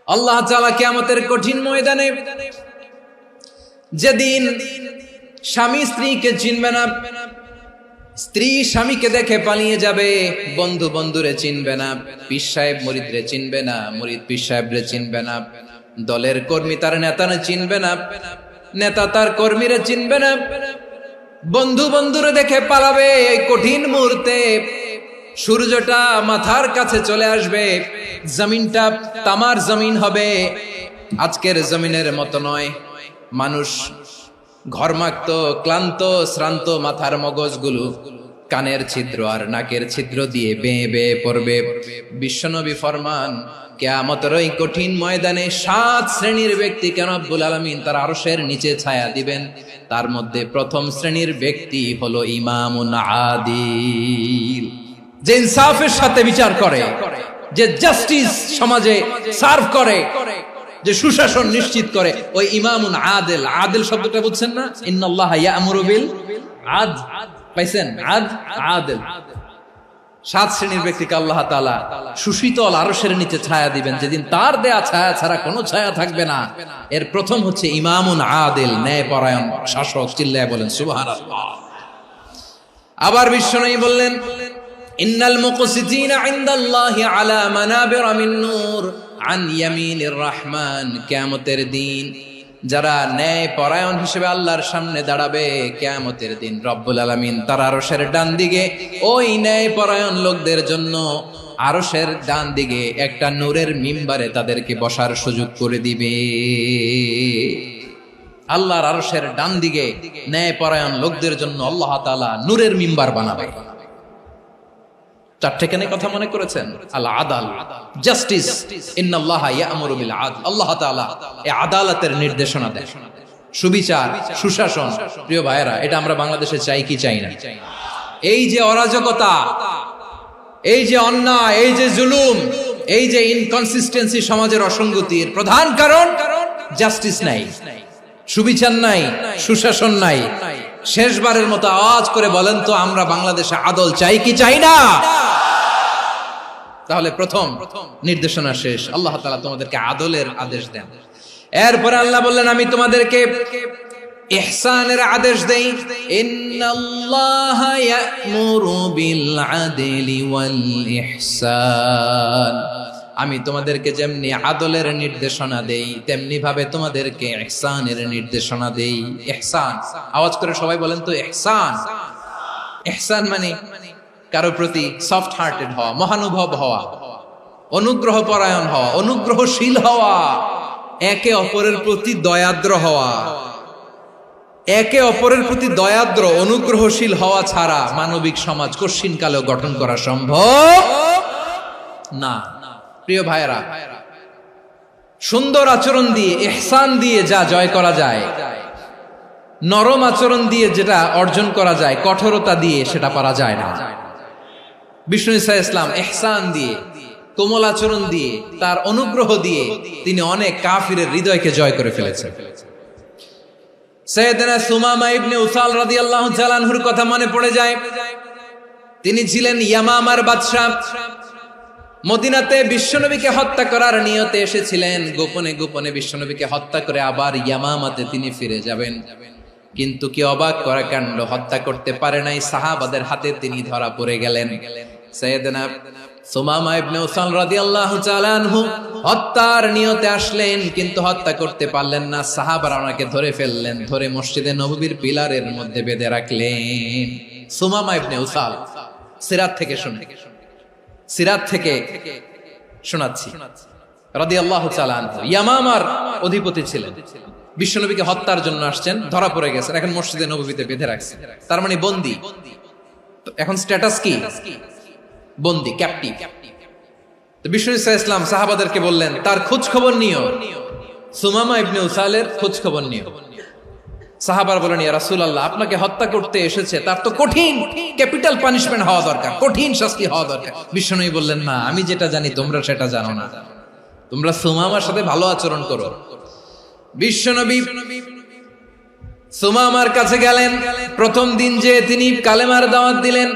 আল্লাহ তাআলা কিয়ামতের কঠিন ময়দানে যেদিন স্বামী স্ত্রীকে চিনবে না, স্ত্রী স্বামীকে দেখে পালিয়ে যাবে, বন্ধু বন্ধুরে চিনবে না, পীর সাহেব মুরিদরে চিনবে না, মুরিদ পীর সাহেবরে চিনবে না, দলের কর্মী তার নেতারে চিনবে না, নেতা তার কর্মীরে চিনবে না, বন্ধু বন্ধুরে দেখে পালাবে। এই কঠিন মুহূর্তে সূর্যটা মাথার কাছে চলে আসবে, জমিনটা তামার জমিন হবে, আজকের জমিনের মতো নয়। মানুষ ঘর্মাক্ত, ক্লান্ত, শ্রান্ত মাথার মগজগুলো কানের ছিদ্র আর নাকের ছিদ্র দিয়ে বেয়ে বেয়ে পড়বে। বিশ্বনবী ফরমান, কিয়ামতের ওই কঠিন ময়দানে 7 শ্রেণীর ব্যক্তিকে রব্বুল আলামিন তার আরশের নিচে ছায়া দিবেন। তার মধ্যে প্রথম শ্রেণীর ব্যক্তি হলো ইমামুন আদিল, যে ইনসাফের সাথে বিচার করে, যে জাস্টিস সমাজে সার্ভ করে, যে সুশাসন নিশ্চিত করে, ওই ইমামুন আদিল। আদিল শব্দটা বুঝছেন না? ইন্নাল্লাহা ইয়া'মুরু বিল আদল, পাইছেন? আদিল। 7 শ্রেণীর ব্যক্তিকে আল্লাহ তাআলা সুশীতল আরশের নিচে ছায়া দিবেন, যেদিন তার দেয়া ছায়া ছাড়া কোনো ছায়া থাকবে না। এর প্রথম হচ্ছে ইমামুন আদিল, ন্যায়পরায়ণ শাসক। চিল্লায় বলেন সুবহানাল্লাহ। আবার বিশ্বনবী বললেন, ইন্নাল মুকসিতিনা ইনদাল্লাহি আলা মানাবিরা মিন নূর আন ইয়ামিনির রহমান। কিয়ামতের দিন যারা ন্যায় পরায়ণ হিসেবে আল্লাহর সামনে দাঁড়াবে, কিয়ামতের দিন রব্বুল আলামিন তার আরশের ডান দিকে ওই ন্যায় পরায়ণ লোকদের জন্য আরশের ডান দিকে একটা নূরের মিম্বারে তাদেরকে বসার সুযোগ করে দিবে। আল্লাহর আরশের ডান দিকে ন্যায় পরায়ণ লোকদের জন্য আল্লাহ তাআলা নূরের মিম্বার বানাবে। 4টে কেন কথা মনে করেছেন? আল আদাল, জাস্টিস। ইন্নাল্লাহা ইয়া'মুরু বিল আদল। আল্লাহ তাআলা এই আদালতের নির্দেশনা দেন, সুবিচার, সুশাসন। প্রিয় ভাইয়েরা, এটা আমরা বাংলাদেশে চাই কি চাই না? এই যে অরাজকতা, এই যে অন্যায়, এই যে জুলুম, এই যে ইনকনসিস্টেন্সি সমাজের অসঙ্গতির প্রধান কারণ জাস্টিস নাই, সুবিচার নাই, সুশাসন নাই। শেষবারের মতো আওয়াজ করে বলেন তো, আমরা বাংলাদেশে আদল চাই কি চাই না? তাহলে প্রথম নির্দেশনা শেষ। আল্লাহ তাআলা তোমাদেরকে আদলের আদেশ দেন। এরপরে আল্লাহ বললেন, আমি তোমাদেরকে ইহসানের আদেশ দেই। ইন্নাল্লাহা ইয়া'মুরু বিল আদলি ওয়াল ইহসান। আমি তোমাদেরকে যেমনি আদলের নির্দেশনা দেই, তেমনি ভাবে তোমাদেরকে ইহসানের নির্দেশনা দেই। ইহসান, আওয়াজ করে সবাই বলেন তো ইহসান। ইহসান মানে কারো প্রতি সফট হার্টেড হওয়া, মহানুভব হওয়া, অনুগ্রহ পরায়ণ হওয়া, অনুগ্রহশীল হওয়া, একে অপরের প্রতি দয়াদ্র হওয়া। একে অপরের প্রতি দয়াদ্র, অনুগ্রহশীল হওয়া ছাড়া মানবিক সমাজ কশিনকালেও গঠন করা সম্ভব না। প্রিয় ভাইয়েরা, সুন্দর আচরণ দিয়ে, ইহসান দিয়ে যা জয় করা যায়, নরম আচরণ দিয়ে যেটা অর্জন করা যায়, কঠোরতা দিয়ে সেটা পারা যায় না। বিষ্ণু ঈসা ইসলাম ইহসান দিয়ে, কোমল আচরণ দিয়ে, তার অনুগ্রহ দিয়ে তিনি অনেক কাফিরের হৃদয়কে জয় করে ফেলেছেন। সাইয়েদনা সুমামা ইবনে উসাল রাদিয়াল্লাহু তাআলা আনহুর কথা মনে পড়ে যায়। তিনি ছিলেন ইয়ামামার বাদশা। মদিনাতে বিশ্বনবীকে হত্যা করার নিয়তে এসেছিলেন। গোপনে গোপনে বিশ্বনবীকে হত্যা করে আবার ইয়ামামাতে তিনি ফিরে যাবেন। কিন্তু কি অবাক করা কাণ্ড, হত্যা করতে পারে নাই, সাহাবাদের হাতে তিনি ধরা পড়ে গেলেন। সাইয়েদনা সুমামা ইবনে উসাল রাদিয়াল্লাহু তাআলা আনহু হত্যার নিয়তে আসলেন, কিন্তু হত্যা করতে পারলেন না। সাহাবারা ওনাকে ধরে ফেললেন, ধরে মসজিদে নববীর পিলারের মধ্যে বেঁধে রাখলেন। সুমামা ইবনে উসাল, সিরাত থেকে শুনে, সিরাত থেকে শোনাচ্ছি, রাদিয়াল্লাহু তাআলা আনহু ইয়ামামার অধিপতি ছিলেন। বিশ্বনবীকে হত্যার জন্য আসছেন, ধরা পড়ে গেছেন, এখন মসজিদে নববীতে বেঁধে রাখছেন। তার মানে বন্দী। এখন স্ট্যাটাস কি? বন্দী, ক্যাপটিভ। তো বিষ্ণু ঈসা ইসলাম সাহাবাদেরকে বললেন, তার খোঁজ খবর নিও, সুমামা ইবনে উসালের খোঁজ খবর নিও। সাহাবার বলেন, ইয়া রাসূলুল্লাহ, আপনাকে হত্যা করতে এসেছে, তার তো কঠিন ক্যাপিটাল পানিশমেন্ট হওয়া দরকার, কঠিন শাস্তি হওয়া দরকার। বিশ্বনবী বললেন, না, আমি যেটা জানি তোমরা সেটা জানো না, তোমরা সুমামার সাথে ভালো আচরণ করো। বিশ্বনবী সুমামার কাছে গেলেন। প্রথম দিন যে তিনি কালেমার দাওয়াত দিলেন,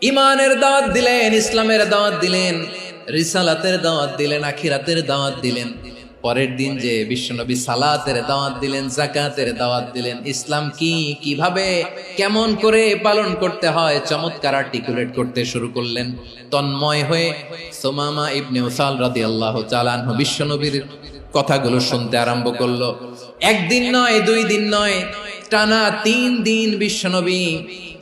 ইমানের দাওয়াত দিলেন, ইসলামের দাওয়াত দিলেন, রিসালাতের দাওয়াত দিলেন, আখিরাতের দাওয়াত দিলেন। পরের দিন যে বিশ্বনবী সালাতের দাওয়াত দিলেন, যাকাতের দাওয়াত দিলেন, ইসলাম কি, কিভাবে, কেমন করে পালন করতে হয় চমৎকার আর্টিকুলেট করতে শুরু করলেন। তন্ময় হয়ে সুমামা ইবনে উসাল রাদিয়াল্লাহু তাআলা আনহু বিশ্বনবীর কথাগুলো শুনতে আরম্ভ করলো। একদিন নয়, 2 দিন নয়, টানা 3 দিন বিশ্বনবী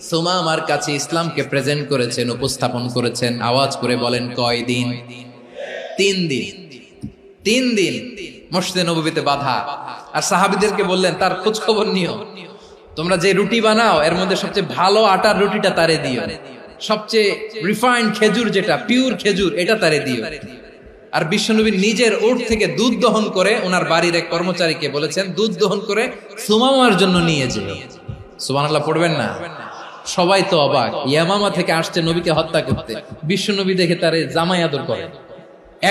সুমামার কাছে ইসলামকে প্রেজেন্ট করেছেন, উপস্থাপন করেছেন। আওয়াজ করে বলেন, কয় দিন? 3 দিন। 3 দিন মসজিদে নববীতে বাধা। আর সাহাবীদেরকে বললেন, তার খোঁজ খবর নিও, তোমরা যে রুটি বানাও এর মধ্যে সবচেয়ে ভালো আটার রুটিটা তারে দিও, সবচেয়ে রিফাইন্ড খেজুর, যেটা পিওর খেজুর, এটা তারে দিও। আর বিশ্বনবী নিজের উট থেকে দুধ দহন করে ওনার বাড়ির এক কর্মচারীকে বলেছেন, দুধ দহন করে সুমামার জন্য নিয়ে যেও। সুবহানাল্লাহ পড়বেন না? সবাই তো অবাক, ইয়ামামা থেকে আসছে নবীকে হত্যা করতে, বিশ্বনবী দেখে তারে জামাই আদর করে।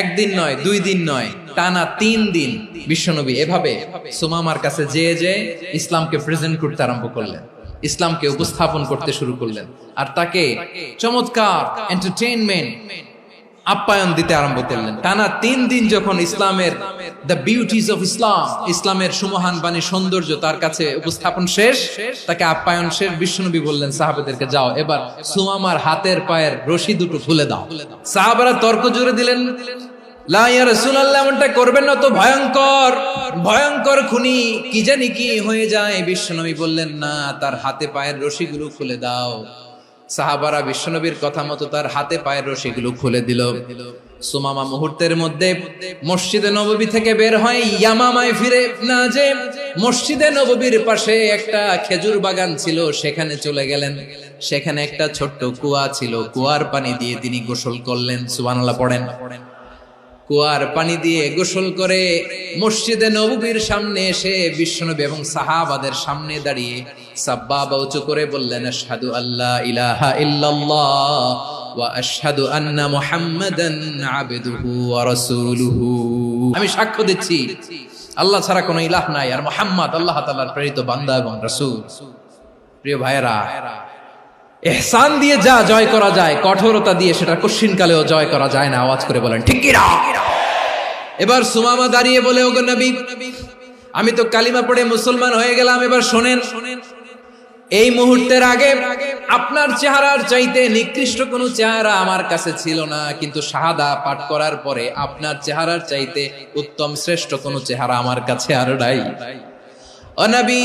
একদিন নয়, 2 দিন নয়, টানা 3 দিন বিশ্বনবী এভাবে সুমামার কাছে যেয়ে ইসলামকে প্রেজেন্ট করতে আরম্ভ করলেন, ইসলামকে উপস্থাপন করতে শুরু করলেন। আর তাকে চমৎকার এন্টারটেইনমেন্ট, আপ্যায়ন দিতে আরম্ভ করলেন। টানা 3 দিন যখন ইসলামের দ্য বিউটিজ অফ ইসলাম, ইসলামের সুমহান বাণী, সৌন্দর্য তার কাছে উপস্থাপন শেষ, তাকে আপ্যায়ন শেষ, বিশ্বনবী বললেন সাহাবাদেরকে, যাও এবার সুমামার হাতের পায়ের রশি দুটো খুলে দাও। সাহাবারা তর্ক জুড়ে দিলেন, লা ইয়া রাসূলুল্লাহ, এমনটা করবেন না, তো ভয়ঙ্কর ভয়ঙ্কর খুনি, কি জানি কি হয়ে যায়। বিশ্বনবী বললেন, না, তার হাতে পায়ের রশিগুলো খুলে দাও। সাহাবারা বিশ্বনবীর কথা মতো তার হাতে পায়ের রশিগুলো খুলে দিল। সুমামা মুহূর্তের মধ্যে মসজিদে নববী থেকে বের হয়, ইয়ামামায় ফিরে না যে মসজিদে নববীর পাশে একটা খেজুর বাগান ছিল, সেখানে চলে গেলেন। সেখানে একটা ছোট্ট কুয়া ছিল, কুয়ার পানি দিয়ে তিনি গোসল করলেন। সুবহানাল্লাহ পড়েন। কুয়ার পানি দিয়ে গোসল করে মসজিদে নববীর সামনে এসে বিশ্বনবী এবং সাহাবাদের সামনে দাঁড়িয়ে সাব্বাবা উঁচু করে বললেন, আশহাদু আল্লা ইলাহা ইল্লাল্লাহ ওয়া আশহাদু আন্না মুহাম্মাদান আবদুহু ওয়া রাসূলুহু। আমি সাক্ষ্য দিচ্ছি আল্লাহ ছাড়া কোনো ইলাহ নাই, আর মুহাম্মদ আল্লাহ তাআলার প্রেরিত বান্দা এবং রাসূল। প্রিয় ভাইয়েরা, ইহসান দিয়ে যা জয় করা যায়, কঠোরতা দিয়ে সেটা কঠিনকালেও জয় করা যায় না। আওয়াজ করে বলেন ঠিক কি না? এবার সুমামা দাঁড়িয়ে বলে, ওগো নবী, আমি তো কালিমা পড়ে মুসলমান হয়ে গেলাম, এবার শোনেন, এই মুহূর্তের আগে আপনার চেহারার চাইতে নিকৃষ্ট কোনো চেহারা আমার কাছে ছিল না, কিন্তু শাহাদা পাঠ করার পরে আপনার চেহারার চাইতে উত্তম শ্রেষ্ঠ কোনো চেহারা আমার কাছে আর নাই। ও নবী,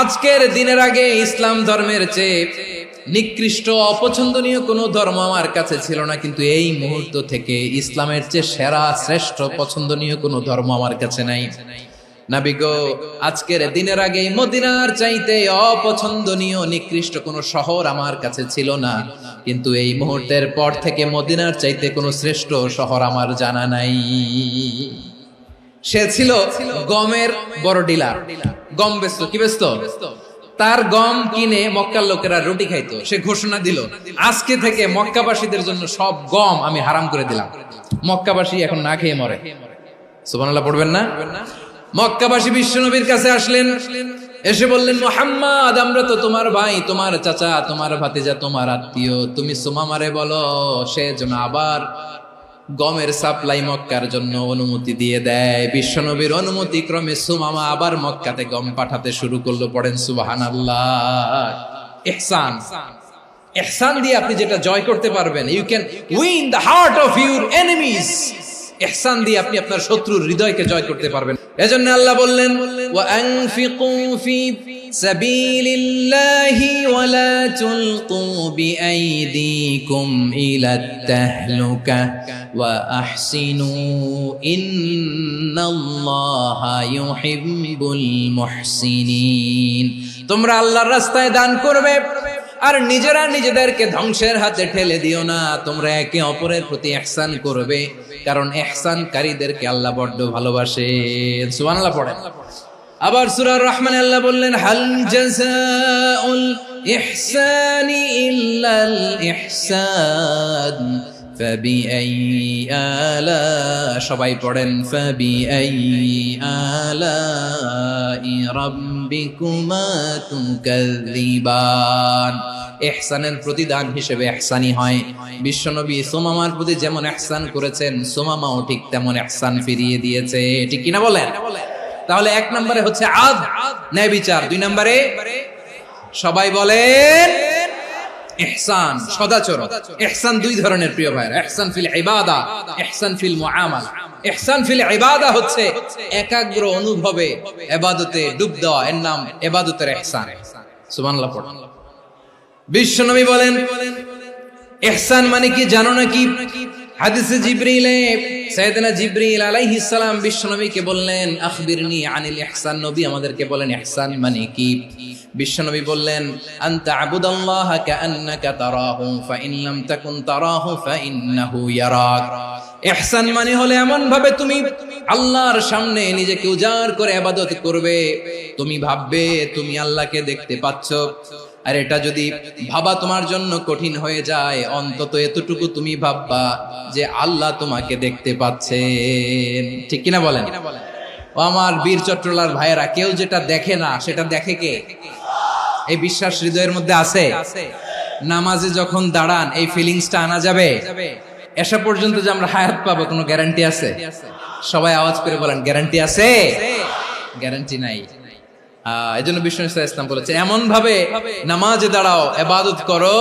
আজকের দিনের আগে ইসলাম ধর্মের চেয়ে নিকৃষ্ট অপছন্দনীয় কোনো ধর্ম আমার কাছে ছিল না, কিন্তু এই মুহূর্ত থেকে ইসলামের চেয়ে সেরা শ্রেষ্ঠ পছন্দনীয় কোনো ধর্ম আমার কাছে নাই। নবী গো, আজকের দিনের আগে মদিনার চাইতে অপছন্দনীয় নিকৃষ্ট কোনো শহর আমার কাছে ছিল না, কিন্তু এই মুহূর্তের পর থেকে মদিনার চাইতে কোনো শ্রেষ্ঠ শহর আমার জানা নাই। সে ছিল গমের বড় ডিলার, গম বেচতো। কি বেচতো? তার গম কিনে মক্কার লোকেরা রুটি খাইতো। সে ঘোষণা দিল, আজকে থেকে মক্কাবাসীদের জন্য সব গম আমি হারাম করে দিলাম, মক্কাবাসী এখন না খেয়ে মরে। সুবহানাল্লাহ পড়বেন না? মক্কাবাসী বিশ্বনবীর কাছে আসলেন, এসে বললেন, মুহাম্মদ, আমরা তো তোমার ভাই, তোমার চাচা, তোমার ভাতিজা, তোমার আত্মীয়, তুমি সুমামারে বলো সে যেন আবার গমের সাপ্লাই মক্কার জন্য অনুমতি দিয়ে দেয়। বিশ্বনবীর অনুমতি ক্রমে সুমামা আবার মক্কাতে গম পাঠাতে শুরু করলো। পড়েন সুবহানাল্লাহ। ইহসান, ইহসান দিয়ে আপনি যেটা জয় করতে পারবেন, you can win the heart of your enemies. ইহসান দিয়ে আপনি আপনার শত্রুর হৃদয়কে জয় করতে পারবেন। এজন্য আল্লাহ বললেন, ওয়া আনফিকু ফি সাবিলিল্লাহি ওয়া লা তুলকু বিআইদিকুম ইলাত তাহলুকা ওয়া আহসিনু ইন্নাল্লাহা ইউহিব্বুল মুহসিনিন। তোমরা আল্লাহর রাস্তায় দান করবে আর নিজেরা নিজেদেরকে ধ্বংসের হাতে ঠেলে দিও না। তোমরা একে অপরের প্রতি ইহসান করবে, কারণ ইহসানকারীদেরকে আল্লাহ বড্ড ভালোবাসেন। সুবহানাল্লাহ পড়েন। আবার সূরা রহমানে আল্লাহ বললেন, হাল জাযাউল ইহসানি ইল্লাল ইহসান ফাবিআইয়ি আলা, সবাই পড়েন ফাবিআইয়ি আলাই রাব্বিকুমা তুকাযযিবান। ইহসানের প্রতিদান হিসেবে ইহসানি হয়। বিশ্বনবী সুমামার প্রতি যেমন ইহসান করেছেন, সুমামাও ঠিক তেমন ইহসান ফিরিয়ে দিয়েছে। ঠিক কিনা বলেন? তাহলে এক নম্বরে হচ্ছে আদ, ন্যায় বিচার। দুই নম্বরে সবাই বলেন ইহসান, সদাচরণ। ইহসান দুই ধরনের প্রিয় ভাইরা, ইহসান ফিল ইবাদা, ইহসান ফিল মুআমালা। ইহসান ফিল ইবাদা হচ্ছে একাগ্র অনুভবে ইবাদতে ডুব দেওয়া, এর নাম ইবাদতের ইহসান। সুবহানাল্লাহ পড়ুন। বিশ্বনবী বলেন ইহসান মানে কি জানো নাকি? হাদিসে জিবরিলে সাইয়েদনা জিবরিল আলাইহিস সালাম বিশ্বনবীকে বললেন আখবিরনি আনিল ইহসান। নবী আমাদেরকে বলেন ইহসান মানে কি? বিশ্বনবী বললেন আনতা আবুদাল্লাহা কাআন্নাকা তারাহু ফাইন লাম তাকুন তারাহু ফাইন্নাহু ইয়ারাক। ইহসান মানে হলো এমন ভাবে তুমি আল্লাহর সামনে নিজেকে উজাড় করে ইবাদত করবে, তুমি ভাববে তুমি আল্লাহকে দেখতে পাচ্ছ। আর এটা যদি ভাবা তোমার জন্য কঠিন হয়ে যায়, অন্তত এতটুকু তুমি ভাববা যে আল্লাহ তোমাকে দেখতে পাচ্ছেন। ঠিক কিনা বলেন? ও আমার বীর চট্টলার ভাইয়েরা, কেউ যেটা দেখে না সেটা দেখে কে? এই বিশ্বাস হৃদয়ের মধ্যে আছে? নামাজে যখন দাঁড়ান এই ফিলিংসটা আনা যাবে? এসা পর্যন্ত যে আমরা হায়াত পাবো কোনো গ্যারান্টি আছে? সবাই আওয়াজ করে বলেন গ্যারান্টি আছে? গ্যারান্টি নাই। এজন্য বিষ্ণু ইসলাম বলেছে এমন ভাবে নামাজে দাঁড়াও, ইবাদত করো,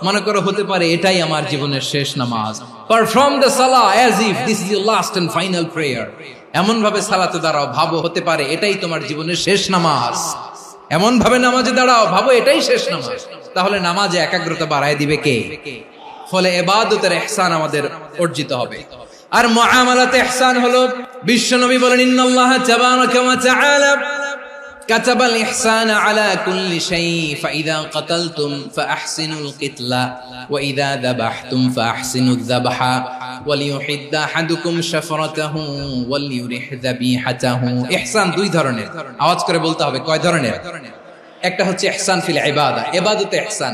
মনে করো হতে পারে এটাই আমার জীবনের শেষ নামাজ। পারফর্ম দ্য সালাহ as if this is your last and final prayer. এমন ভাবে সালাতে দাঁড়াও, ভাবো হতে পারে এটাই তোমার জীবনের শেষ নামাজ। এমন ভাবে নামাজে দাঁড়াও, ভাবো এটাই শেষ নামাজ। তাহলে নামাজে একাগ্রতা বাড়ায় দিবে কে? ফলে ইবাদতের ইহসান আমাদের অর্জিত হবে। আর মুআমালাতে ইহসান হলো, বিশ্বনবী বলেন ইন্নাল্লাহা তাবারাকা ওয়া তাআলা كتب الإحسان على كل شيء فإذا قتلتم فأحسنوا القتلة وإذا ذبحتم فأحسنوا الذبح وليحد أحدكم شفرته وليرح ذبيحته। ইহসান দুই ধরনের, আওয়াজ করে বলতে হবে কয় ধরনের? একটা হচ্ছে ইহসান ফিল ইবাদা, ইবাদতে ইহসান।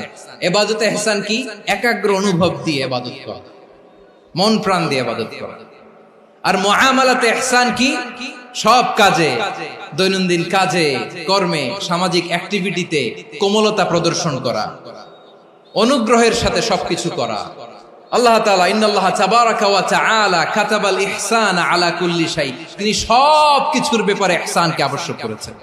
ইবাদতে ইহসান কি? একাগ্র অনুভব দিয়ে ইবাদত করা, মন প্রাণ দিয়ে ইবাদত করা। আর মুআমালাতে ইহসান কি? সব কাজে, দৈনন্দিন কাজে, কর্মে, সামাজিক অ্যাক্টিভিটিতে কোমলতা প্রদর্শন করা, অনুগ্রহের সাথে সবকিছু করা। আল্লাহ তাআলা ইন্নাল্লাহা তাবারাকা ওয়া তাআলা কাতাবাল ইহসান আলা কুল্লি শাই, তিনি সব কিছুর ব্যাপারে ইহসানকে আবশ্যক করেছেন।